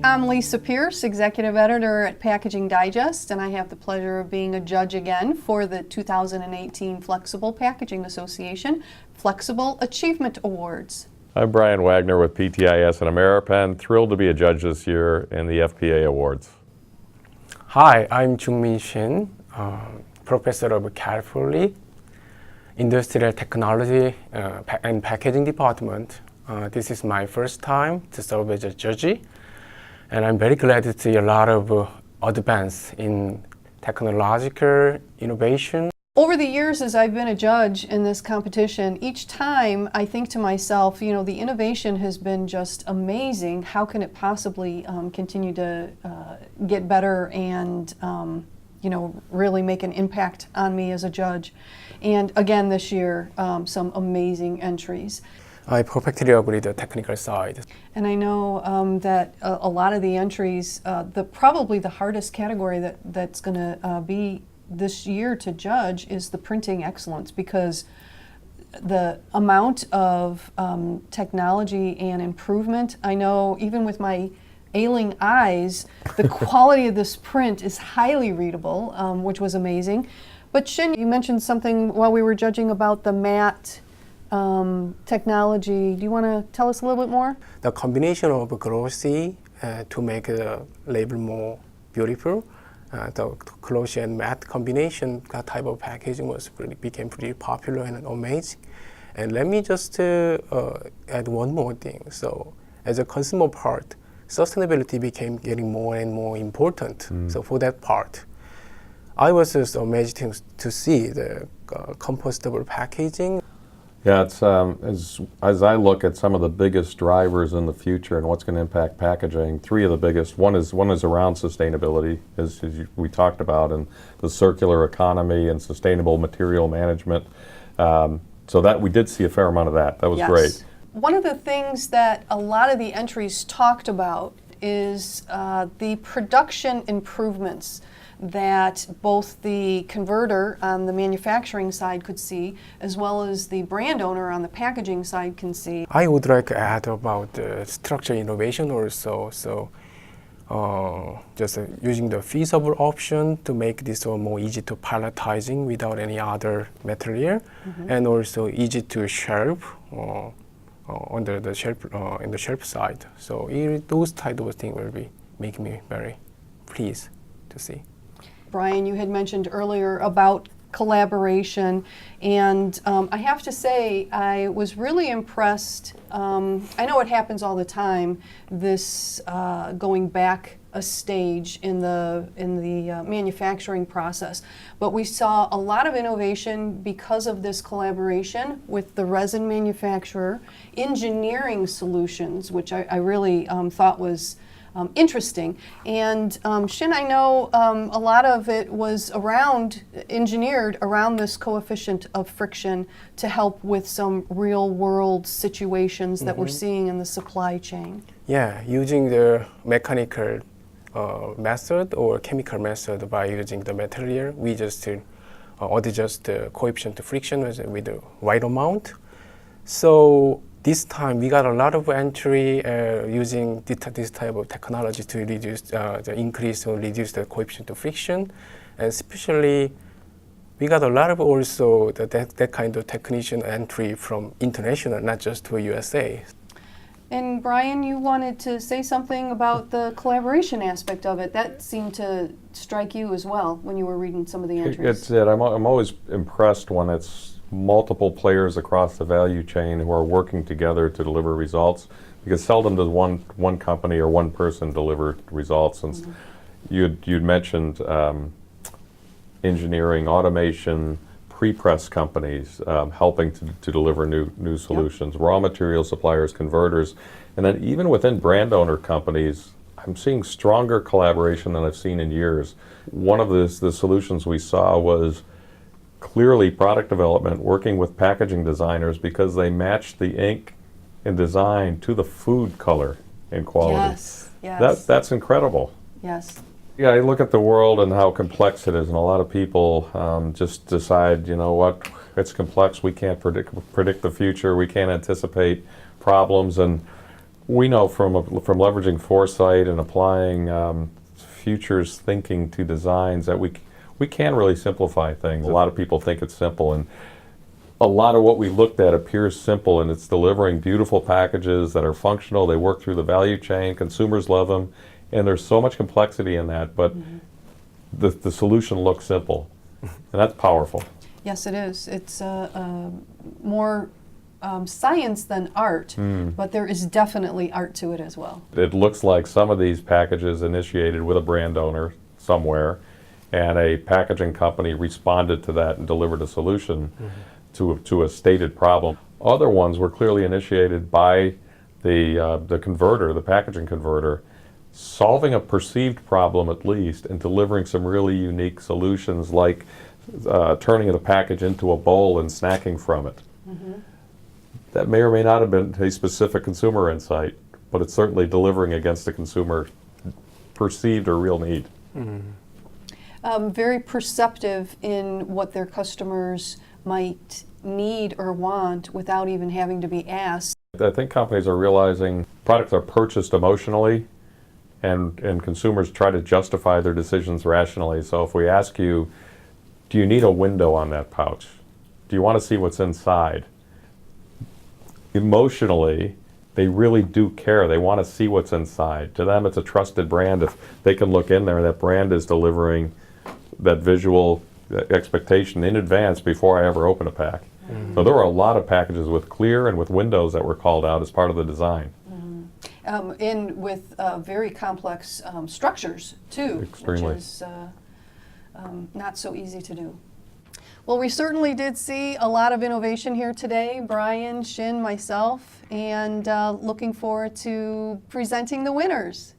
I'm Lisa Pierce, Executive Editor at Packaging Digest, and I have the pleasure of being a judge again for the 2018 Flexible Packaging Association Flexible Achievement Awards. I'm Brian Wagner with PTIS and Ameripen, thrilled to be a judge this year in the FPA Awards. Hi, I'm Jungmin Shin, Professor of California Industrial Technology and Packaging Department. This is my first time to serve as a judge. And I'm very glad to see a lot of advance in technological innovation. Over the years, as I've been a judge in this competition, each time I think to myself, you know, the innovation has been just amazing. How can it possibly continue to get better and, you know, really make an impact on me as a judge? And again, this year, some amazing entries. I perfectly agree with the technical side. And I know that a lot of the entries, probably the hardest category that's going to be this year to judge is the printing excellence, because the amount of technology and improvement, I know even with my ailing eyes, the quality of this print is highly readable, which was amazing. But Shin, you mentioned something while we were judging about the matte technology. Do you want to tell us a little bit more? The combination of glossy to make the label more beautiful, the glossy and matte combination, that type of packaging became pretty popular and amazing. And let me just add one more thing. So as a consumer part, sustainability became getting more and more important. So for that part, I was just amazed to see the compostable packaging. Yeah, it's as I look at some of the biggest drivers in the future and what's going to impact packaging, three of the biggest. One is around sustainability, as we talked about, and the circular economy and sustainable material management. So that we did see a fair amount of that. That was great. One of the things that a lot of the entries talked about is the production improvements that both the converter on the manufacturing side could see, as well as the brand owner on the packaging side can see. I would like to add about the structure innovation also. So just using the feasible option to make this more easy to palletizing without any other material, and also easy to shelf under the shelf in the shelf side. So those type of things will be making me very pleased to see. Brian, you had mentioned earlier about collaboration, and I have to say I was really impressed. I know it happens all the time, this going back a stage in the manufacturing process, but we saw a lot of innovation because of this collaboration with the resin manufacturer, engineering solutions, which I really thought was interesting. And Shin, I know a lot of it was engineered around this coefficient of friction to help with some real world situations that we're seeing in the supply chain. Yeah, using the mechanical method or chemical method by using the material, we just adjust the coefficient of friction with the right amount. So this time we got a lot of entry using this type of technology to reduce the increase or reduce the coefficient of friction, and especially we got a lot of also that kind of technician entry from international, not just to USA. And Brian, you wanted to say something about the collaboration aspect of it. That seemed to strike you as well when you were reading some of the entries. It's it. I'm always impressed when it's multiple players across the value chain who are working together to deliver results, because seldom does one company or one person deliver results. And you'd mentioned engineering, automation, pre-press companies helping to deliver new solutions, raw material suppliers, converters, and then even within brand owner companies, I'm seeing stronger collaboration than I've seen in years. One of the solutions we saw was clearly product development working with packaging designers because they match the ink and design to the food color and quality. Yes, yes, That's incredible. yes. Yeah, I look at the world and how complex it is, and a lot of people just decide, you know what, it's complex, we can't predict the future, we can't anticipate problems, and we know from leveraging foresight and applying futures thinking to designs that we can really simplify things. A lot of people think it's simple, and a lot of what we looked at appears simple, and it's delivering beautiful packages that are functional, they work through the value chain, consumers love them, and there's so much complexity in that, but the solution looks simple, and that's powerful. Yes, it is. It's more science than art, but there is definitely art to it as well. It looks like some of these packages initiated with a brand owner somewhere, and a packaging company responded to that and delivered a solution to a stated problem. Other ones were clearly initiated by the converter, the packaging converter, solving a perceived problem at least and delivering some really unique solutions like turning the package into a bowl and snacking from it. That may or may not have been a specific consumer insight, but it's certainly delivering against a consumer perceived or real need. Very perceptive in what their customers might need or want without even having to be asked. I think companies are realizing products are purchased emotionally, and consumers try to justify their decisions rationally. So if we ask you, do you need a window on that pouch? Do you want to see what's inside? Emotionally, they really do care. They want to see what's inside. To them, it's a trusted brand. If they can look in there, that brand is delivering that visual expectation in advance before I ever open a pack. So there were a lot of packages with clear and with windows that were called out as part of the design. And with very complex structures too, Extremely. which is not so easy to do. Well, we certainly did see a lot of innovation here today, Brian, Shin, myself, and looking forward to presenting the winners.